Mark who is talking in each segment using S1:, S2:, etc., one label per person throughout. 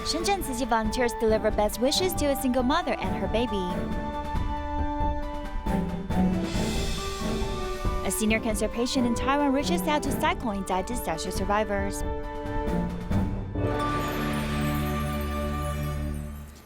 S1: Shenzhen Tzu Chi volunteers deliver best wishes to a single mother and her baby. A senior cancer patient in Taiwan reaches out to cyclone Idai disaster survivors.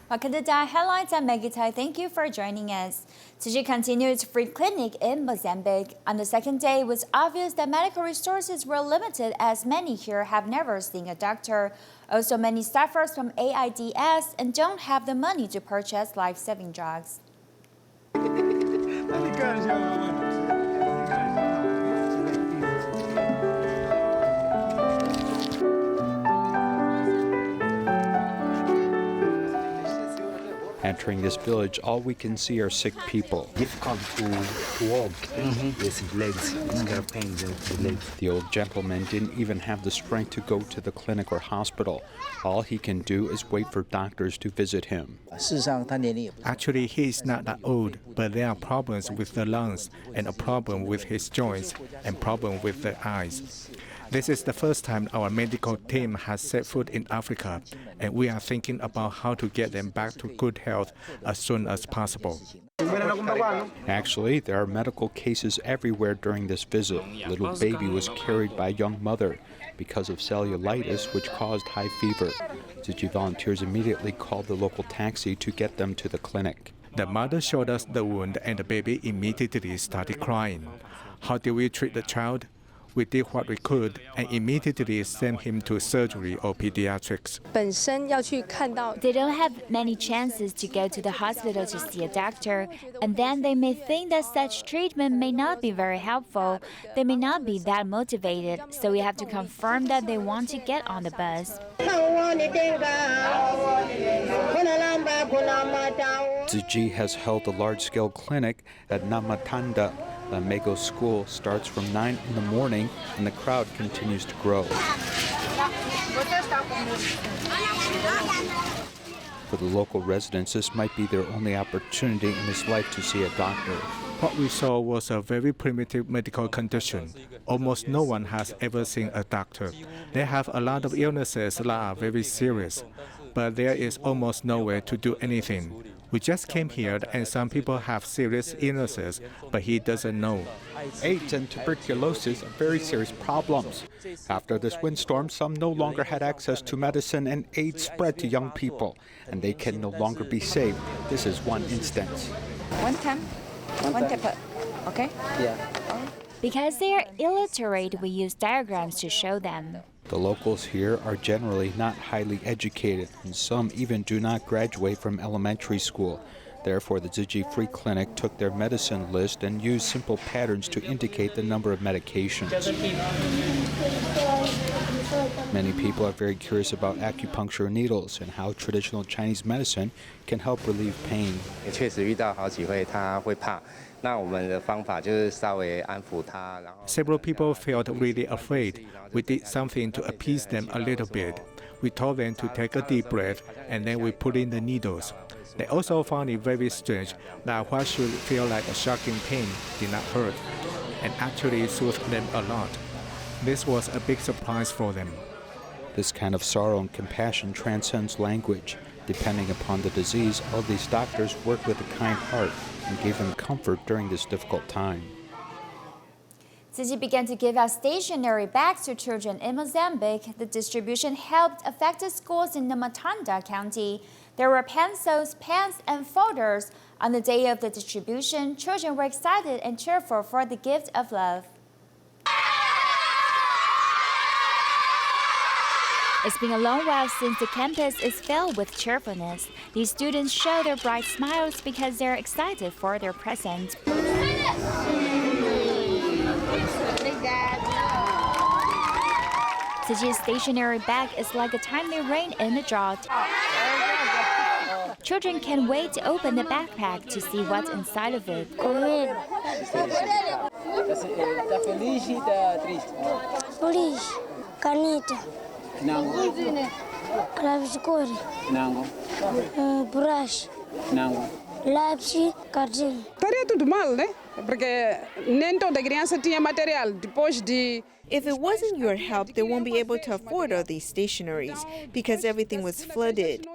S1: Welcome to DaAi Headlines. I'm Maggie Tsai. Thank you for joining us. Tzu Chi continued its free clinic in Mozambique. On the second day, it was obvious that medical resources were limited as many here have never seen a doctor. Also, many staffers from AIDS and don't have the money to purchase life-saving drugs.
S2: Entering this village, all we can see are sick people.
S3: Difficult to walk with legs, scalp pains in the legs.
S2: The old gentleman didn't even have the strength to go to the clinic or hospital. All he can do is wait for doctors to visit him.
S4: Actually, he is not that old, but there are problems with the lungs, and a problem with his joints, and problem with the eyes. This is the first time our medical team has set foot in Africa, and we are thinking about how to get them back to good health as soon as possible.
S2: Actually, there are medical cases everywhere during this visit. A little baby was carried by a young mother because of cellulitis, which caused high fever. Tzu Chi volunteers immediately called the local taxi to get them to the clinic.
S4: The mother showed us the wound, and the baby immediately started crying. How did we treat the child? We did what we could and immediately sent him to surgery or pediatrics.
S1: They don't have many chances to go to the hospital to see a doctor, and then they may think that such treatment may not be very helpful. They may not be that motivated, so we have to confirm that they want to get on the bus.
S2: Tzu Chi has held a large-scale clinic at Nhamatanda County school starts from 9 in the morning, and the crowd continues to grow. For the local residents, this might be their only opportunity in this life to see a doctor.
S4: What we saw was a very primitive medical condition. Almost no one has ever seen a doctor. They have a lot of illnesses that are very serious, but there is almost nowhere to do anything. We just came here, and some people have serious illnesses, but he doesn't know.
S2: AIDS and tuberculosis are very serious problems. After this windstorm, some no longer had access to medicine, and AIDS spread to young people, and they can no longer be saved. This is one instance.
S5: One time, okay?
S3: Yeah.
S1: Because they are illiterate, we use diagrams to show them.
S2: The locals here are generally not highly educated, and some even do not graduate from elementary school. Therefore, the Tzu Chi Free Clinic took their medicine list and used simple patterns to indicate the number of medications. Many people are very curious about acupuncture needles and how traditional Chinese medicine can help relieve pain.
S4: Several people felt really afraid. We did something to appease them a little bit. We told them to take a deep breath, and then we put in the needles. They also found it very strange that what should feel like a shocking pain did not hurt, and actually soothed them a lot. This was a big surprise for them.
S2: This kind of sorrow and compassion transcends language. Depending upon the disease, all these doctors worked with a kind heart and gave them comfort during this difficult time.
S1: Tzu Chi began to give out stationery bags to children in Mozambique. The distribution helped affected schools in Nhamatanda County. There were pencils, pens, and folders. On the day of the distribution, children were excited and cheerful for the gift of love. It's been a long while since the campus is filled with cheerfulness. These students show their bright smiles because they're excited for their present. Tzu Chi's stationery bag is like a timely rain in a drought. Children can't wait to open the backpack to see what's inside of it.
S6: Feliz, caneta, lápis de cor, brush, lápis, cartão.
S7: Estaria tudo mal, né? If it wasn't your help, they won't be able to afford all these stationeries because everything was flooded.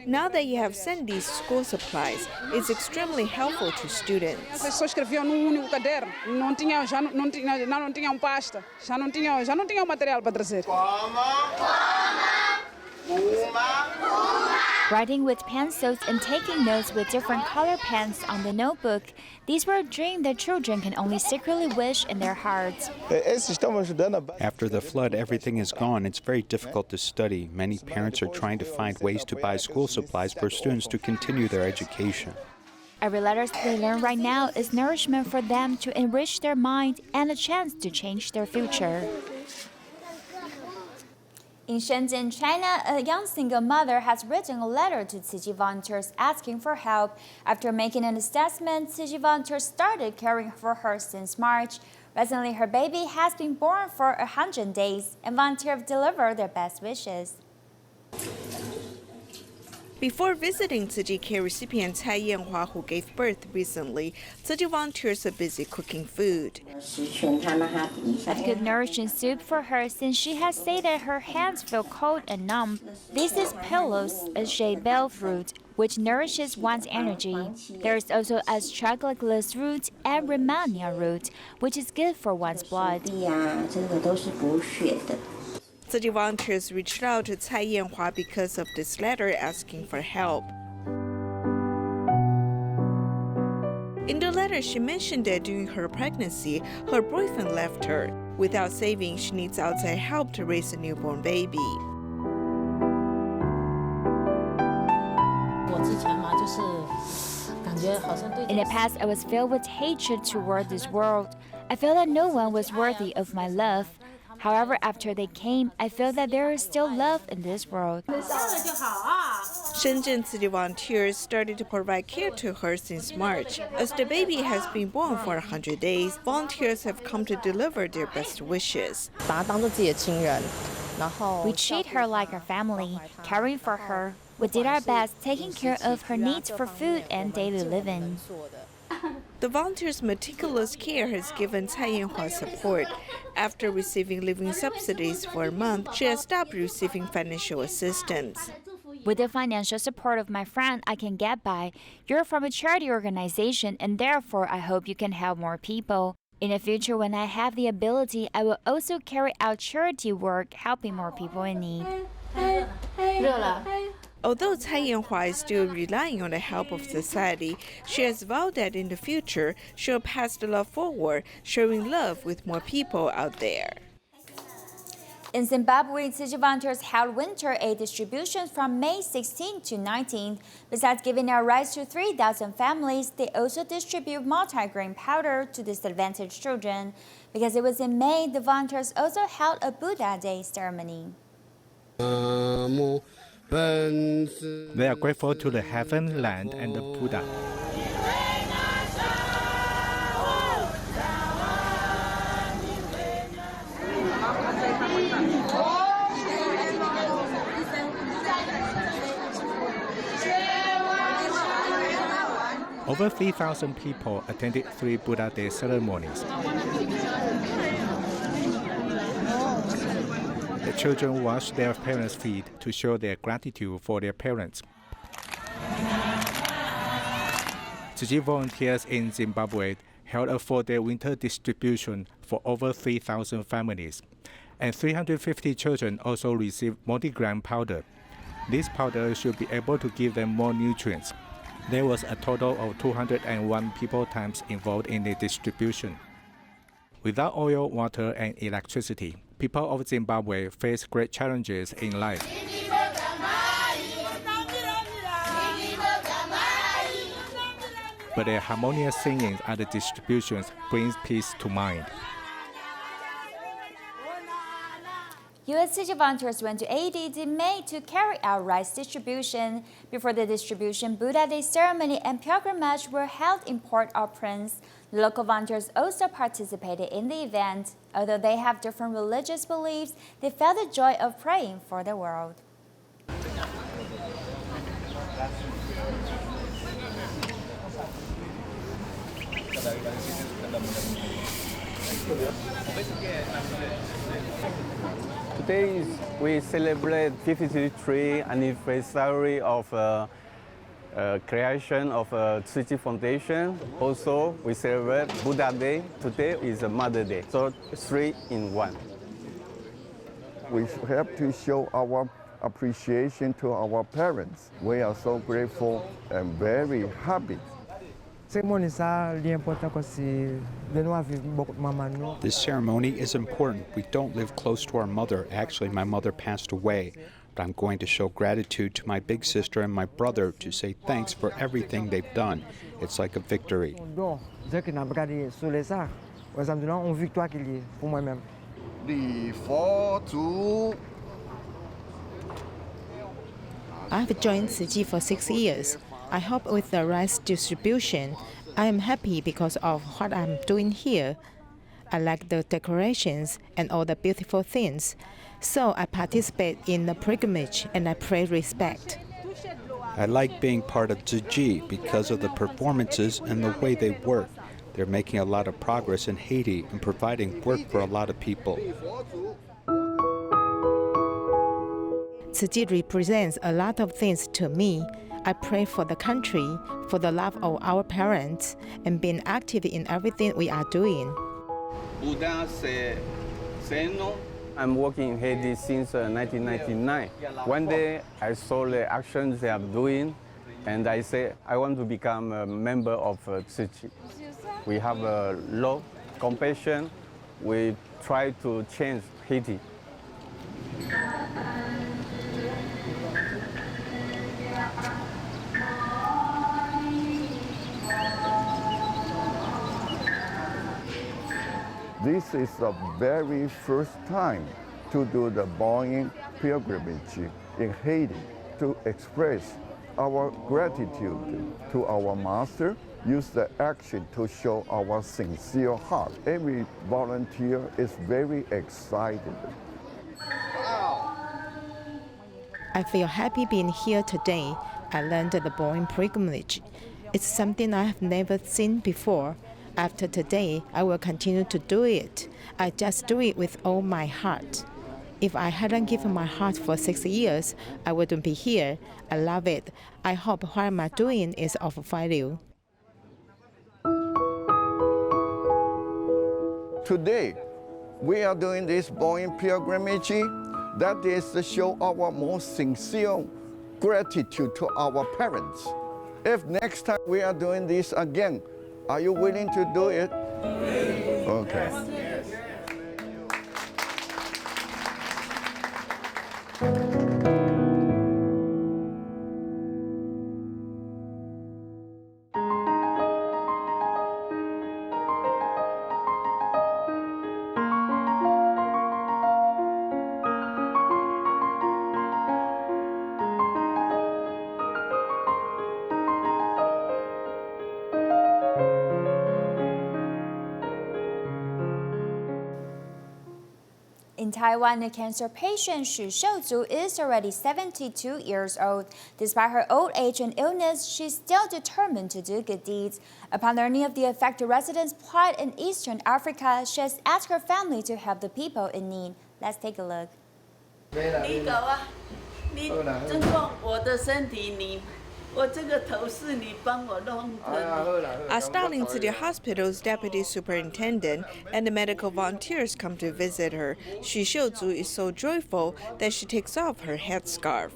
S7: Now that you have sent these school supplies, it's extremely helpful to students.
S1: Writing with pencils and taking notes with different color pens on the notebook, these were a dream that children can only secretly wish in their hearts.
S2: After the flood, everything is gone. It's very difficult to study. Many parents are trying to find ways to buy school supplies for students to continue their education.
S1: Every letter they learn right now is nourishment for them to enrich their mind and a chance to change their future. In Shenzhen, China, a young single mother has written a letter to Tzu Chi volunteers asking for help. After making an assessment, Tzu Chi volunteers started caring for her since March. Recently, her baby has been born for 100 days, and volunteers deliver their best wishes.
S7: Before visiting Tzu Chi care recipient Tsai Yanhua, who gave birth recently, Tzu Chi volunteers are busy cooking food.
S1: I've cooked nourishing soup for her since she has said that her hands feel cold and numb. This is pillows, a shade bell fruit, which nourishes one's energy. There is also astragalus root and Romania root, which is good for one's blood.
S7: Tzu Chi volunteers reached out to Tsai Yanhua because of this letter asking for help. In the letter, she mentioned that during her pregnancy, her boyfriend left her. Without saving, she needs outside help to raise a newborn baby.
S1: In the past, I was filled with hatred toward this world. I felt that no one was worthy of my love. However, after they came, I feel that there is still love in this world.
S7: Shenzhen City volunteers started to provide care to her since March. As the baby has been born for 100 days, volunteers have come to deliver their best wishes.
S1: We treat her like our family, caring for her. We did our best, taking care of her needs for food and daily living.
S7: The volunteers' meticulous care has given Tsai Yanhua support. After receiving living subsidies for a month, she has stopped receiving financial assistance.
S1: With the financial support of my friend, I can get by. You're from a charity organization, and therefore I hope you can help more people. In the future, when I have the ability, I will also carry out charity work, helping more people in need.
S7: Although Tsai Yanhua is still relying on the help of society, she has vowed that in the future, she'll pass the love forward, showing love with more people out there.
S1: In Zimbabwe, Tzu Chi volunteers held winter aid distributions from May 16 to 19. Besides giving out rice to 3,000 families, they also distribute multigrain powder to disadvantaged children. Because it was in May, the volunteers also held a Buddha Day ceremony.
S4: They are grateful to the heaven, land, and the Buddha. Over 3,000 people attended 3 Buddha Day ceremonies. The children washed their parents' feet to show their gratitude for their parents. Tzu Chi volunteers in Zimbabwe held a 4-day winter distribution for over 3,000 families, and 350 children also received multigrain powder. This powder should be able to give them more nutrients. There was a total of 201 people times involved in the distribution. Without oil, water, and electricity, people of Zimbabwe face great challenges in life. But their harmonious singing at the distributions brings peace to mind.
S1: U.S. Tzu Chi volunteers went to AD in May to carry out rice distribution. Before the distribution, Buddha Day ceremony and pilgrimage were held in Port-au-Prince. The local volunteers also participated in the event. Although they have different religious beliefs, they felt the joy of praying for the world.
S8: Today we celebrate 53rd anniversary of creation of Tzu Chi Foundation. Also, we celebrate Buddha Day. Today is a Mother Day, so 3 in 1.
S9: We have to show our appreciation to our parents. We are so grateful and very happy.
S2: This ceremony is important. We don't live close to our mother. Actually, my mother passed away. But I'm going to show gratitude to my big sister and my brother to say thanks for everything they've done. It's like a victory.
S7: I've joined Tzu Chi for 6 years. I help with the rice distribution. I am happy because of what I'm doing here. I like the decorations and all the beautiful things. So I participate in the pilgrimage and I pray respect.
S2: I like being part of Tzu Chi because of the performances and the way they work. They're making a lot of progress in Haiti and providing work for a lot of people.
S7: Tzu Chi represents a lot of things to me. I pray for the country, for the love of our parents, and being active in everything we are doing.
S8: I'm working in Haiti since 1999. One day I saw the actions they are doing, and I said, I want to become a member of Tzu Chi. We have love, compassion. We try to change Haiti.
S9: This is the very first time to do the Boeing pilgrimage in Haiti to express our gratitude to our master, use the action to show our sincere heart. Every volunteer is very excited.
S7: I feel happy being here today. I learned the Boeing pilgrimage. It's something I have never seen before. After today, I will continue to do it. I just do it with all my heart. If I hadn't given my heart for 6 years, I wouldn't be here. I love it. I hope what I'm doing is of value.
S9: Today, we are doing this Boeing pilgrimage. That is to show our most sincere gratitude to our parents. If next time we are doing this again, are you willing to do it? Okay.
S1: In Taiwan, a cancer patient, Shenzhen Tzu Chi, is already 72 years old. Despite her old age and illness, she's still determined to do good deeds. Upon learning of the affected residents' plight in Eastern Africa, she has asked her family to help the people in need. Let's take a look.
S7: As Darling City Hospital's deputy superintendent and the medical volunteers come to visit her, Shenzhen Tzu Chi is so joyful that she takes off her headscarf.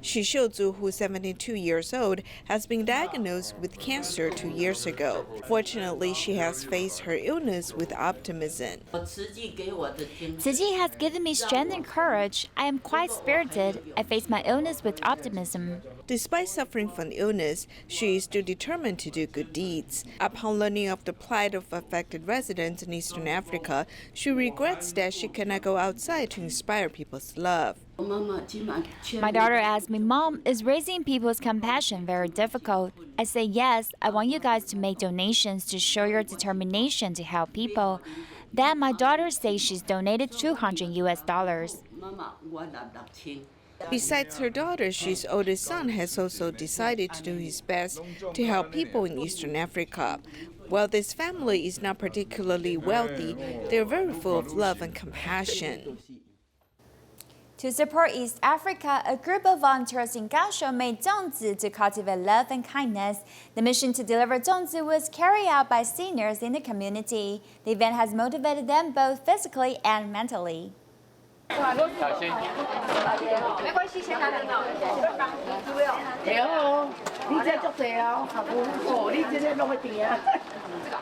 S7: Shenzhen Tzu, who's 72 years old, has been diagnosed with cancer 2 years ago. Fortunately, she has faced her illness with optimism.
S1: Tzu Chi has given me strength and courage. I am quite spirited. I face my illness with optimism.
S7: Despite suffering from the illness, she is still determined to do good deeds. Upon learning of the plight of affected residents in Eastern Africa, she regrets that she cannot go outside to inspire people's love.
S1: My daughter asked me, Mom, is raising people's compassion very difficult? I say, yes, I want you guys to make donations to show your determination to help people. Then my daughter says she's donated $200 US.
S7: Besides her daughter, Xu's oldest son has also decided to do his best to help people in Eastern Africa. While this family is not particularly wealthy, they're very full of love and compassion.
S1: To support East Africa, a group of volunteers in Kaohsiung made zongzi to cultivate love and kindness. The mission to deliver zongzi was carried out by seniors in the community. The event has motivated them both physically and mentally.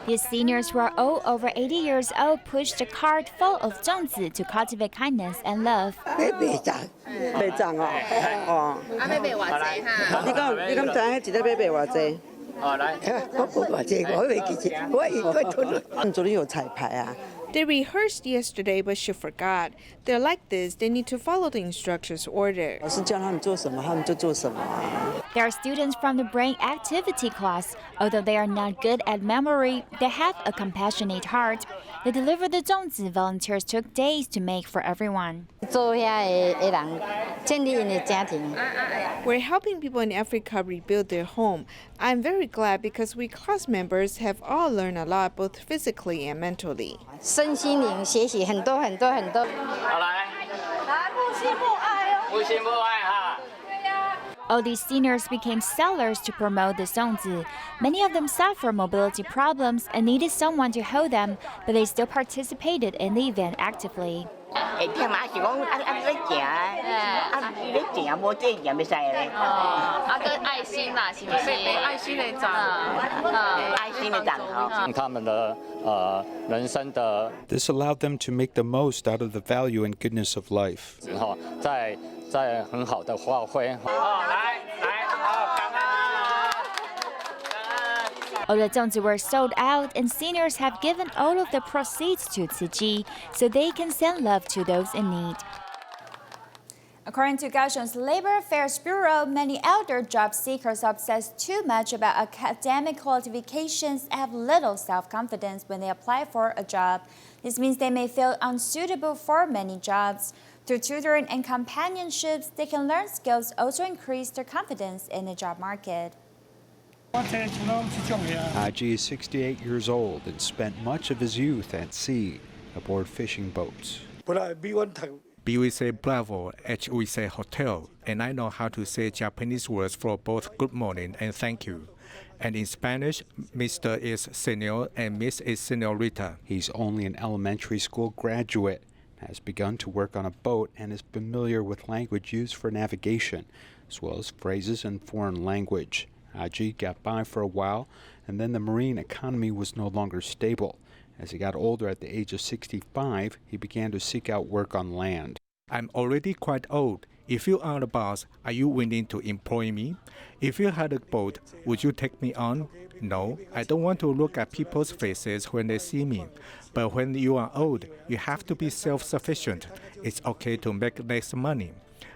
S1: These seniors, who are all over 80 years old, pushed a cart full of zongzi to cultivate kindness and love.
S7: They rehearsed yesterday, but she forgot. They're like this. They need to follow the instructor's order.
S1: They are students from the brain activity class. Although they are not good at memory, they have a compassionate heart. They deliver the zongzi volunteers took days to make for everyone.
S7: We're helping people in Africa rebuild their home. I'm very glad because we class members have all learned a lot, both physically and mentally.
S1: All these seniors became sellers to promote the zongzi. Many of them suffer mobility problems and needed someone to hold them, but they still participated in the event actively.
S2: This allowed them to make the most out of the value and goodness of life.
S1: All the zongzi were sold out, and seniors have given all of the proceeds to Tzu Chi so they can send love to those in need. According to Kaohsiung's Labor Affairs Bureau, many elder job seekers obsess too much about academic qualifications and have little self-confidence when they apply for a job. This means they may feel unsuitable for many jobs. Through tutoring and companionships, they can learn skills also increase their confidence in the job market.
S2: Haji is 68 years old and spent much of his youth at sea, aboard fishing boats.
S4: B we say bravo, H we say hotel, and I know how to say Japanese words for both good morning and thank you. And in Spanish, Mr. is senor and Miss is senorita.
S2: He's only an elementary school graduate, has begun to work on a boat, and is familiar with language used for navigation, as well as phrases in foreign language. Haji got by for a while, and then the marine economy was no longer stable. As he got older at the age of 65, he began to seek out work on land.
S4: I'm already quite old. If you are the boss, are you willing to employ me? If you had a boat, would you take me on? No, I don't want to look at people's faces when they see me. But when you are old, you have to be self-sufficient. It's okay to make less money.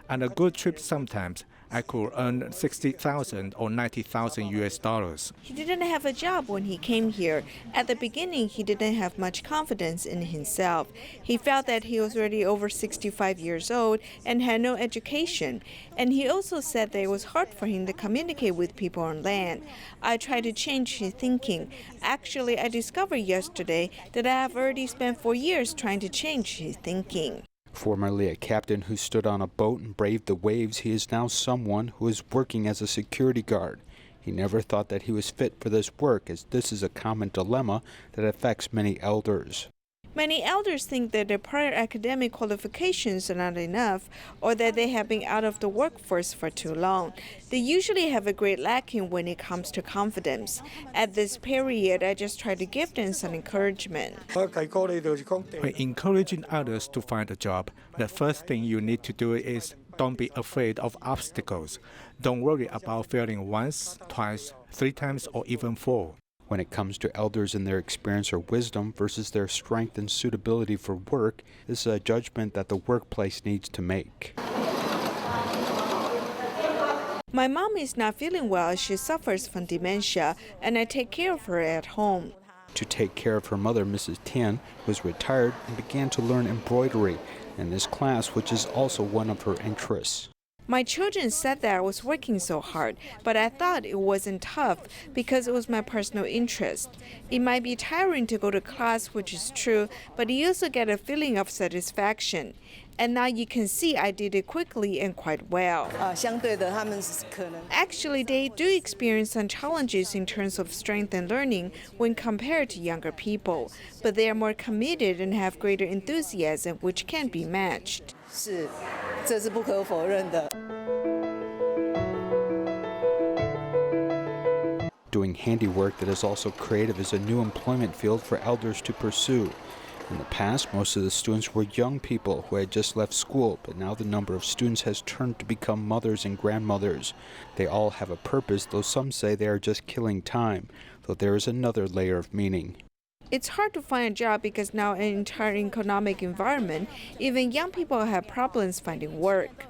S4: On a good trip sometimes, I could earn 60,000 or 90,000 US dollars.
S7: He didn't have a job when he came here. At the beginning, he didn't have much confidence in himself. He felt that he was already over 65 years old and had no education. And he also said that it was hard for him to communicate with people on land. I tried to change his thinking. Actually, I discovered yesterday that I have already spent 4 years trying to change his thinking.
S2: Formerly a captain who stood on a boat and braved the waves, he is now someone who is working as a security guard. He never thought that he was fit for this work, as this is a common dilemma that affects many elders.
S7: Many elders think that their prior academic qualifications are not enough, or that they have been out of the workforce for too long. They usually have a great lacking when it comes to confidence. At this period, I just try to give them some encouragement.
S4: When encouraging others to find a job, the first thing you need to do is don't be afraid of obstacles. Don't worry about failing once, twice, 3 times, or even 4.
S2: When it comes to elders and their experience or wisdom versus their strength and suitability for work, this is a judgment that the workplace needs to make.
S7: My mom is not feeling well as she suffers from dementia, and I take care of her at home.
S2: To take care of her mother, Mrs. Tian was retired and began to learn embroidery in this class, which is also one of her interests.
S7: My children said that I was working so hard, but I thought it wasn't tough because it was my personal interest. It might be tiring to go to class, which is true, but you also get a feeling of satisfaction. And now you can see I did it quickly and quite well. Actually, they do experience some challenges in terms of strength and learning when compared to younger people, but they are more committed and have greater enthusiasm, which can't be matched.
S2: Doing handiwork that is also creative is a new employment field for elders to pursue. In the past, most of the students were young people who had just left school, but now the number of students has turned to become mothers and grandmothers. They all have a purpose, though some say they are just killing time, though there is another layer of meaning.
S7: It's hard to find a job because now in an entire economic environment, even young people have problems finding work.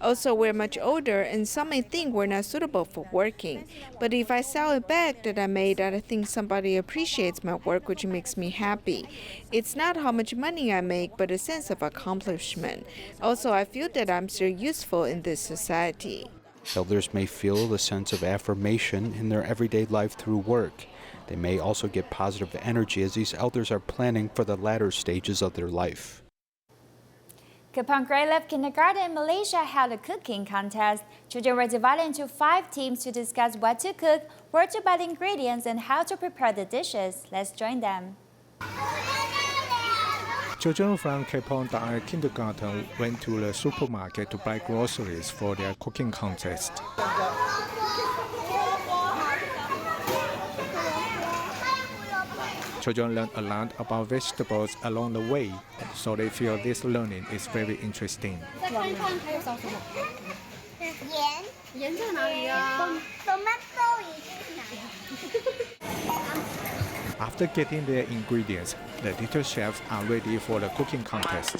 S7: Also, we're much older and some may think we're not suitable for working. But if I sell a bag that I made, I think somebody appreciates my work, which makes me happy. It's not how much money I make, but a sense of accomplishment. Also, I feel that I'm still useful in this society.
S2: Elders may feel a sense of affirmation in their everyday life through work. They may also get positive energy as these elders are planning for the latter stages of their life.
S1: Kupang grade level kindergarten in Malaysia held a cooking contest. Children were divided into 5 teams to discuss what to cook, where to buy the ingredients, and how to prepare the dishes. Let's join them.
S4: Children from Kupang DaAi Kindergarten went to the supermarket to buy groceries for their cooking contest. Children learn a lot about vegetables along the way, so they feel this learning is very interesting. After getting their ingredients, the little chefs are ready for the cooking contest.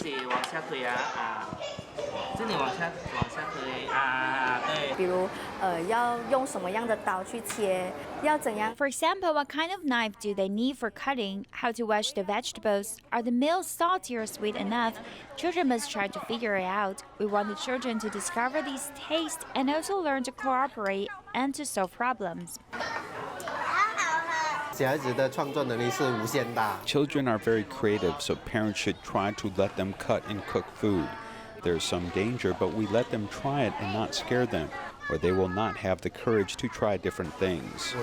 S1: For example, what kind of knife do they need for cutting? How to wash the vegetables? Are the meals salty or sweet enough? Children must try to figure it out. We want the children to discover these tastes and also learn to cooperate and to solve problems.
S2: Children are very creative, so parents should try to let them cut and cook food. There's some danger, but we let them try it and not scare them, or they will not have the courage to try different things.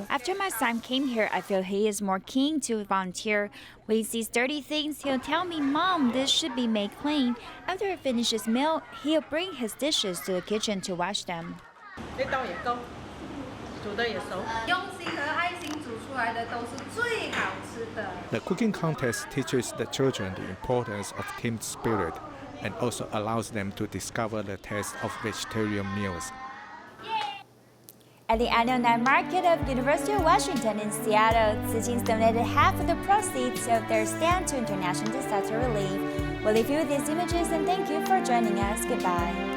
S1: After my son came here, I feel he is more keen to volunteer. When he sees dirty things, he'll tell me, "Mom, this should be made clean." After he finishes meal, he'll bring his dishes to the kitchen to wash them.
S4: The cooking contest teaches the children the importance of team spirit and also allows them to discover the taste of vegetarian meals.
S1: At the annual night market of University of Washington in Seattle, Tzu Chi's donated half of the proceeds of their stand to international disaster relief. We'll leave you with these images and thank you for joining us. Goodbye.